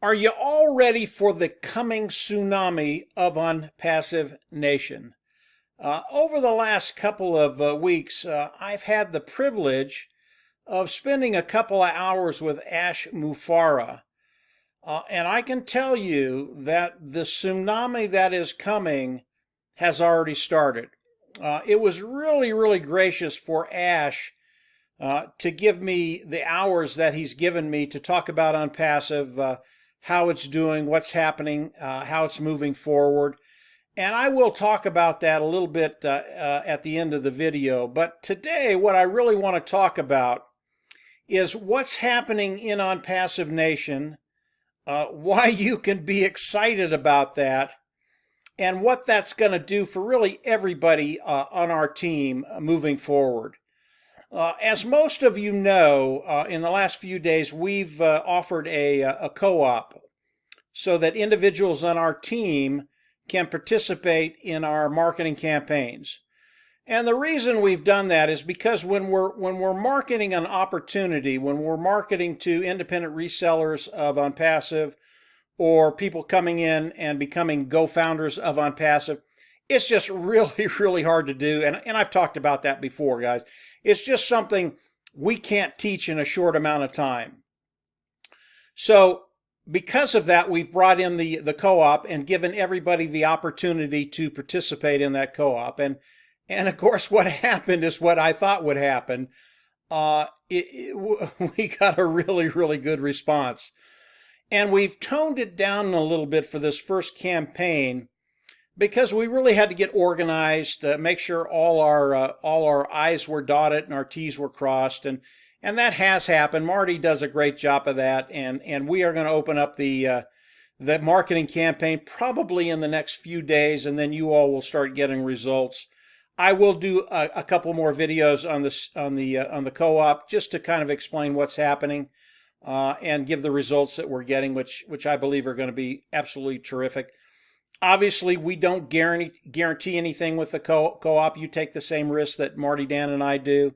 Are you all ready for the coming tsunami of OnPassive Nation? Over the last couple of weeks, I've had the privilege of spending a couple of hours with Ash Mufareh. And I can tell you that the tsunami that is coming has already started. It was really gracious for Ash to give me the hours that he's given me to talk about OnPassive, how it's doing, what's happening, how it's moving forward. And I will talk about that a little bit at the end of the video. But today, what I really want to talk about is what's happening in OnPassive Nation, why you can be excited about that, and what that's going to do for really everybody on our team moving forward. As most of you know, in the last few days, we've offered a co-op so that individuals on our team can participate in our marketing campaigns. And the reason we've done that is because when we're marketing an opportunity, when we're marketing to independent resellers of OnPassive or people coming in and becoming co-founders of OnPassive, it's just really hard to do. And I've talked about that before, guys. It's just something we can't teach in a short amount of time. So because of that, we've brought in the co-op and given everybody the opportunity to participate in that co-op. And of course, what happened is what I thought would happen. We got a really good response. And we've toned it down a little bit for this first campaign because we really had to get organized, make sure all our I's were dotted and our T's were crossed, and that has happened. Marty does a great job of that, and we are going to open up the marketing campaign probably in the next few days, and then you all will start getting results. I will do a couple more videos on the co-op just to kind of explain what's happening and give the results that we're getting, which I believe are going to be absolutely terrific. Obviously, we don't guarantee anything with the co-op. You take the same risk that Marty, Dan, and I do.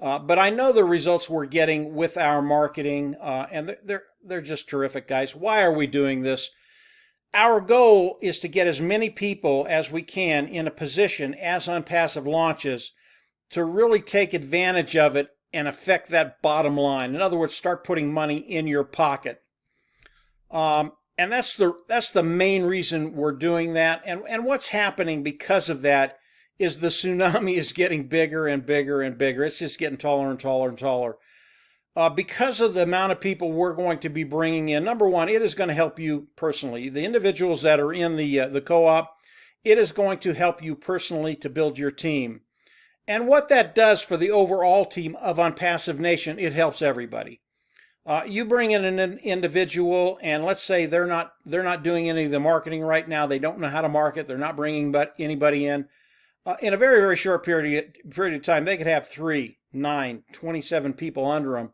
But I know the results we're getting with our marketing, and they're just terrific, guys. Why are we doing this? Our goal is to get as many people as we can in a position as OnPassive launches to really take advantage of it and affect that bottom line. In other words, start putting money in your pocket. And that's the main reason we're doing that. And what's happening because of that is the tsunami is getting bigger and bigger and bigger. It's just getting taller and taller and taller. Because of the amount of people we're going to be bringing in, number one, it is going to help you personally. The individuals that are in the co-op, it is going to help you personally to build your team. And what that does for the overall team of OnPassive Nation, it helps everybody. You bring in an individual, and let's say they're not doing any of the marketing right now. They don't know how to market. They're not bringing anybody in. In a very short period of time, they could have 3, 9, 27 people under them.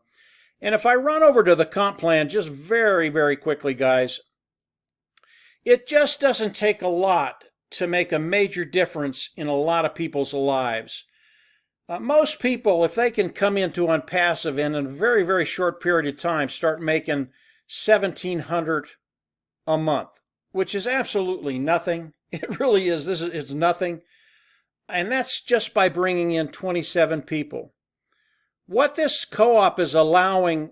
And if I run over to the comp plan just very quickly, guys, it just doesn't take a lot to make a major difference in a lot of people's lives. Most people, if they can come into OnPassive and in a very short period of time start making $1,700 a month, which is absolutely nothing. It really is. It's nothing. And that's just by bringing in 27 people. What this co-op is allowing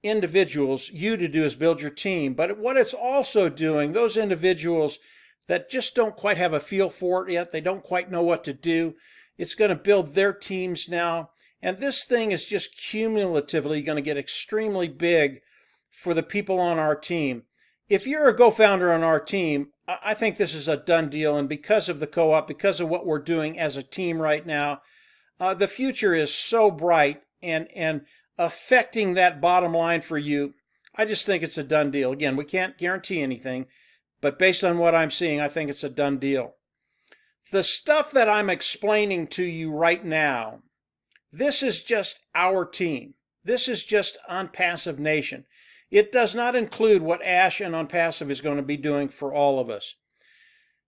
individuals, you to do is build your team. But what it's also doing, those individuals that just don't quite have a feel for it yet, they don't quite know what to do, it's going to build their teams now. And this thing is just cumulatively going to get extremely big for the people on our team. If you're a co-founder on our team, I think this is a done deal. And because of the co-op, because of what we're doing as a team right now, the future is so bright and affecting that bottom line for you. I just think it's a done deal. Again, we can't guarantee anything, but based on what I'm seeing, I think it's a done deal. The stuff that I'm explaining to you right now, this is just our team. This is just OnPassive Nation. It does not include what Ash and OnPassive is going to be doing for all of us.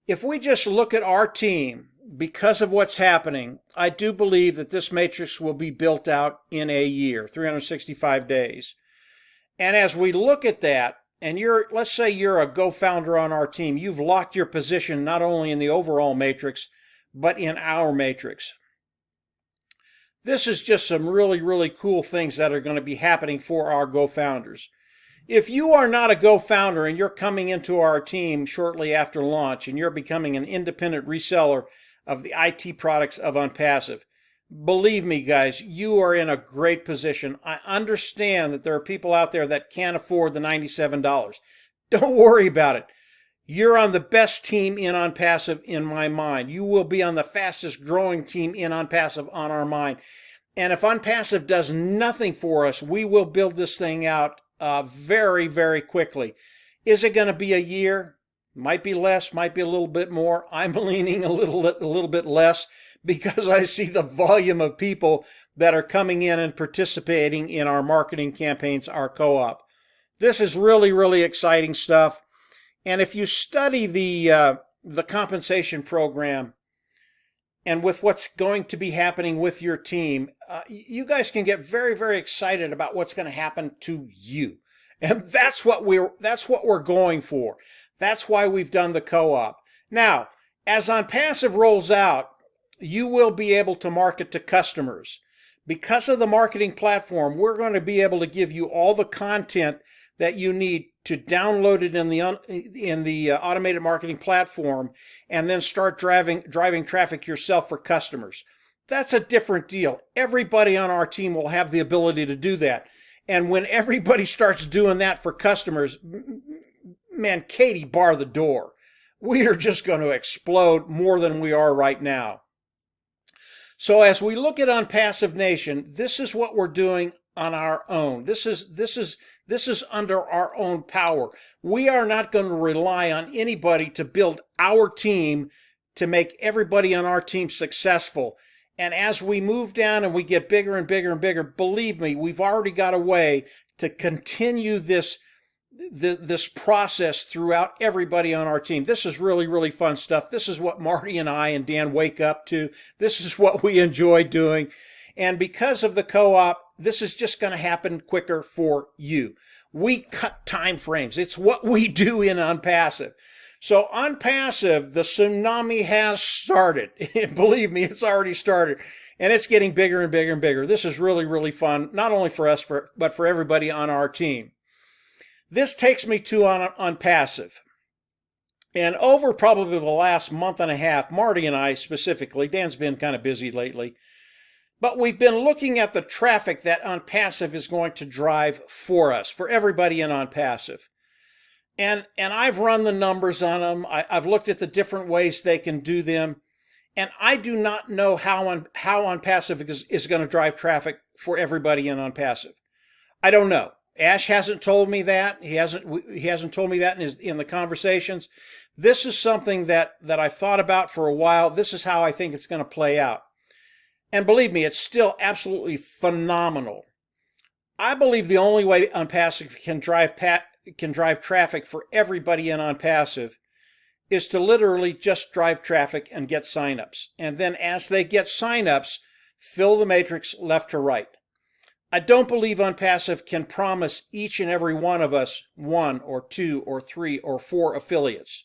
If we just look at our team, because of what's happening, I do believe that this matrix will be built out in a year, 365 days. And as we look at that, and let's say you're a GoFounder on our team. You've locked your position not only in the overall matrix, but in our matrix. This is just some really, really cool things that are going to be happening for our GoFounders. If you are not a GoFounder and you're coming into our team shortly after launch and you're becoming an independent reseller of the IT products of OnPassive, believe me, guys, you are in a great position. I understand that there are people out there that can't afford the $97. Don't worry about it. You're on the best team in OnPassive in my mind. You will be on the fastest growing team in OnPassive on our mind. And if OnPassive does nothing for us, we will build this thing out very, very quickly. Is it going to be a year? Might be less, might be a little bit more. I'm leaning a little bit less because I see the volume of people that are coming in and participating in our marketing campaigns, our co-op. This is really, really exciting stuff. And if you study the compensation program and with what's going to be happening with your team, you guys can get very, very excited about what's going to happen to you. And that's what we're going for. That's why we've done the co-op. Now, as OnPassive rolls out, you will be able to market to customers. Because of the marketing platform, we're going to be able to give you all the content that you need to download it in the automated marketing platform and then start driving traffic yourself for customers. That's a different deal. Everybody on our team will have the ability to do that. And when everybody starts doing that for customers, man, Katie, bar the door. We are just going to explode more than we are right now. So as we look at OnPassive Nation, this is what we're doing on our own. This is under our own power. We are not going to rely on anybody to build our team to make everybody on our team successful. And as we move down and we get bigger and bigger and bigger, believe me, we've already got a way to continue this process throughout everybody on our team. This is really, really fun stuff. This is what Marty and I and Dan wake up to. This is what we enjoy doing. And because of the co-op, this is just going to happen quicker for you. We cut time frames. It's what we do in OnPassive. So OnPassive, the tsunami has started. Believe me, it's already started. And it's getting bigger and bigger and bigger. This is really, really fun, not only for us, but for everybody on our team. This takes me to OnPassive. And over probably the last month and a half, Marty and I specifically, Dan's been kind of busy lately, but we've been looking at the traffic that OnPassive is going to drive for us, for everybody in OnPassive. And I've run the numbers on them. I've looked at the different ways they can do them. And I do not know how OnPassive is going to drive traffic for everybody in OnPassive. I don't know. Ash hasn't told me that. He hasn't told me that in the conversations. This is something that I've thought about for a while. This is how I think it's going to play out. And believe me, it's still absolutely phenomenal. I believe the only way OnPassive can drive traffic for everybody in OnPassive is to literally just drive traffic and get signups. And then as they get signups, fill the matrix left to right. I don't believe OnPassive can promise each and every one of us 1 or 2 or 3 or 4 affiliates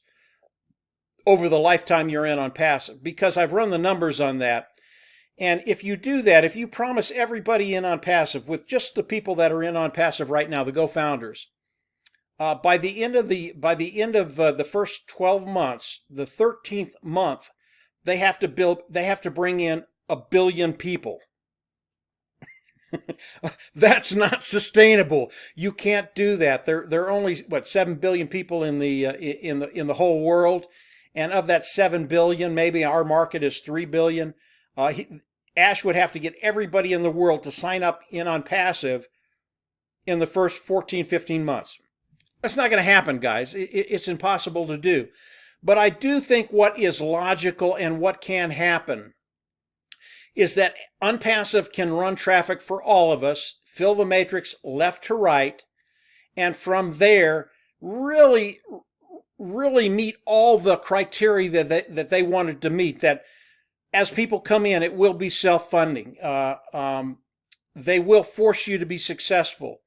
over the lifetime you're in OnPassive, because I've run the numbers on that. And if you do that, if you promise everybody in OnPassive, with just the people that are in OnPassive right now, the GoFounders, by the end of the first 12 months, the 13th month, they have to bring in 1 billion people. That's not sustainable. You can't do that. There are only 7 billion people in the whole world, and of that 7 billion, maybe our market is 3 billion. Ash would have to get everybody in the world to sign up in OnPassive in the first 14, 15 months. That's not going to happen, guys. It's impossible to do. But I do think what is logical and what can happen is that OnPassive can run traffic for all of us, fill the matrix left to right, and from there really meet all the criteria that they wanted to meet. That as people come in, it will be self-funding. They will force you to be successful.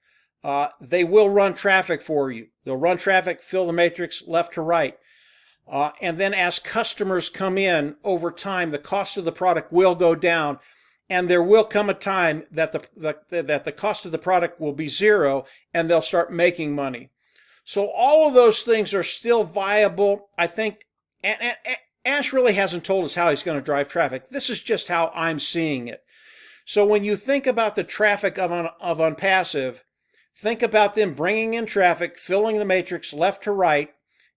they will run traffic for you. They'll run traffic, fill the matrix left to right. And then as customers come in over time, the cost of the product will go down. And there will come a time that the cost of the product will be zero and they'll start making money. So all of those things are still viable. I think Ash really hasn't told us how he's going to drive traffic. This is just how I'm seeing it. So when you think about the traffic of OnPassive, think about them bringing in traffic, filling the matrix left to right,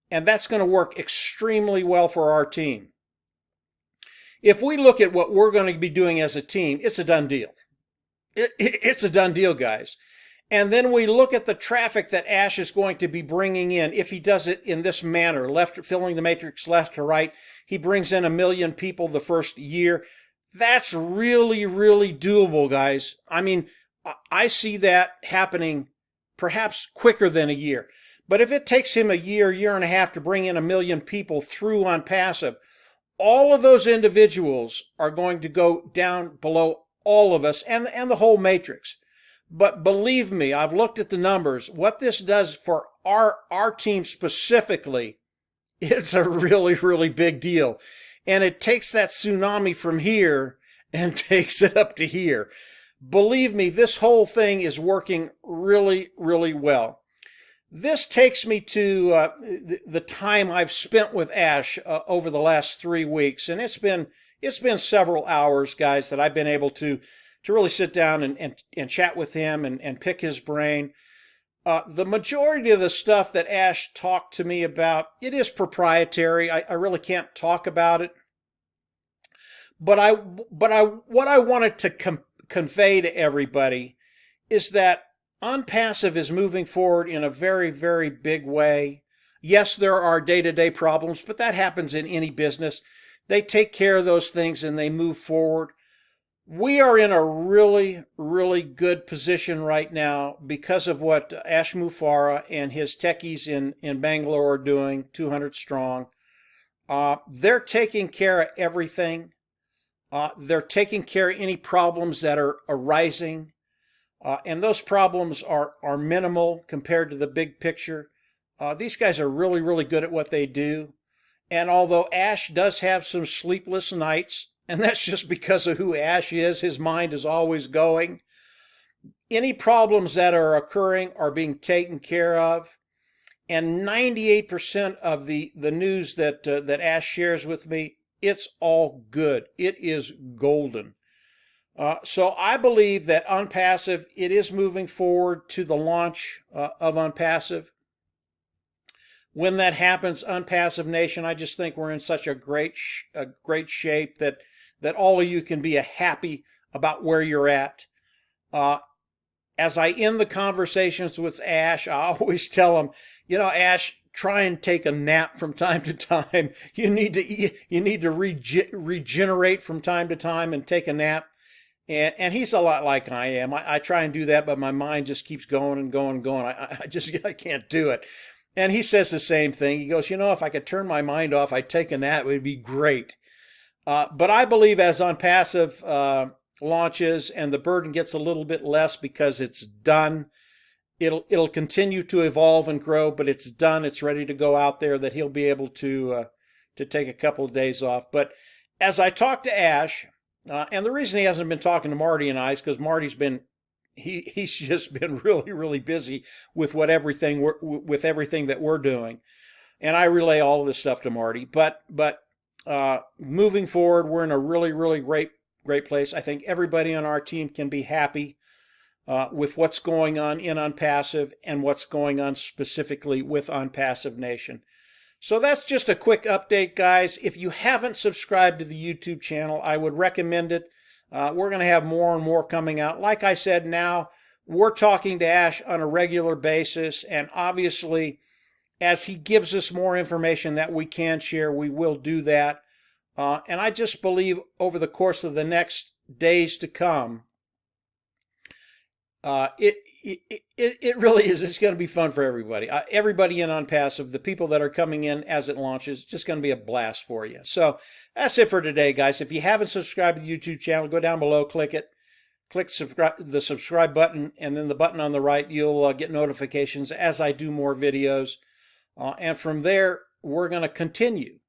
and that's going to work extremely well for our team. If we look at what we're going to be doing as a team, it's a done deal. It's a done deal, guys. And then we look at the traffic that Ash is going to be bringing in. If he does it in this manner, filling the matrix left to right, he brings in 1 million people the first year. That's really, really doable, guys. I mean, I see that happening perhaps quicker than a year. But if it takes him a year, year and a half to bring in 1 million people through OnPassive, all of those individuals are going to go down below all of us and the whole matrix. But believe me, I've looked at the numbers. What this does for our team specifically, it's a really, really big deal. And it takes that tsunami from here and takes it up to here. Believe me, this whole thing is working really, really well. This takes me to the time I've spent with Ash over the last 3 weeks. And it's been several hours, guys, that I've been able to really sit down and chat with him and pick his brain. The majority of the stuff that Ash talked to me about, it is proprietary. I really can't talk about it. But what I wanted to convey to everybody is that OnPassive is moving forward in a very, very big way. Yes, there are day-to-day problems, but that happens in any business. They take care of those things and they move forward. We are in a really, really good position right now because of what Ash Mufareh and his techies in Bangalore are doing, 200 strong. They're taking care of everything. They're taking care of any problems that are arising. And those problems are minimal compared to the big picture. These guys are really, really good at what they do. And although Ash does have some sleepless nights, and that's just because of who Ash is, his mind is always going, any problems that are occurring are being taken care of. And 98% of the news that Ash shares with me, it's all good. It is golden. So I believe that OnPassive, it is moving forward to the launch of OnPassive. When that happens, OnPassive Nation, I just think we're in such a great shape that all of you can be happy about where you're at. As I end the conversations with Ash, I always tell him, Ash, try and take a nap from time to time. You need to regenerate from time to time and take a nap. And he's a lot like I am. I try and do that, but my mind just keeps going and going and going. I can't do it. And he says the same thing. He goes, if I could turn my mind off, I'd take a nap. It would be great. But I believe as OnPassive launches and the burden gets a little bit less because it's done, it'll continue to evolve and grow, but it's done. It's ready to go out there, that he'll be able to take a couple of days off. But as I talk to Ash, and the reason he hasn't been talking to Marty and I is because Marty's been he's just been really, really busy with everything that we're doing, and I relay all of this stuff to Marty. But moving forward, we're in a really, really great place. I think everybody on our team can be happy with what's going on in OnPassive and what's going on specifically with OnPassive Nation. So that's just a quick update, guys. If you haven't subscribed to the YouTube channel, I would recommend it. We're going to have more and more coming out. Like I said, now we're talking to Ash on a regular basis, and obviously, as he gives us more information that we can share, we will do that. And I just believe over the course of the next days to come, it really is. It's going to be fun for everybody. Everybody in OnPassive, the people that are coming in as it launches, it's just going to be a blast for you. So that's it for today, guys. If you haven't subscribed to the YouTube channel, go down below, click it. click the subscribe button, and then the button on the right. You'll get notifications as I do more videos. And from there, we're going to continue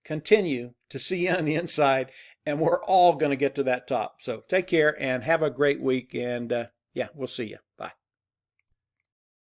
to see you on the inside, and we're all going to get to that top. So take care and have a great week, and yeah, we'll see you. Bye.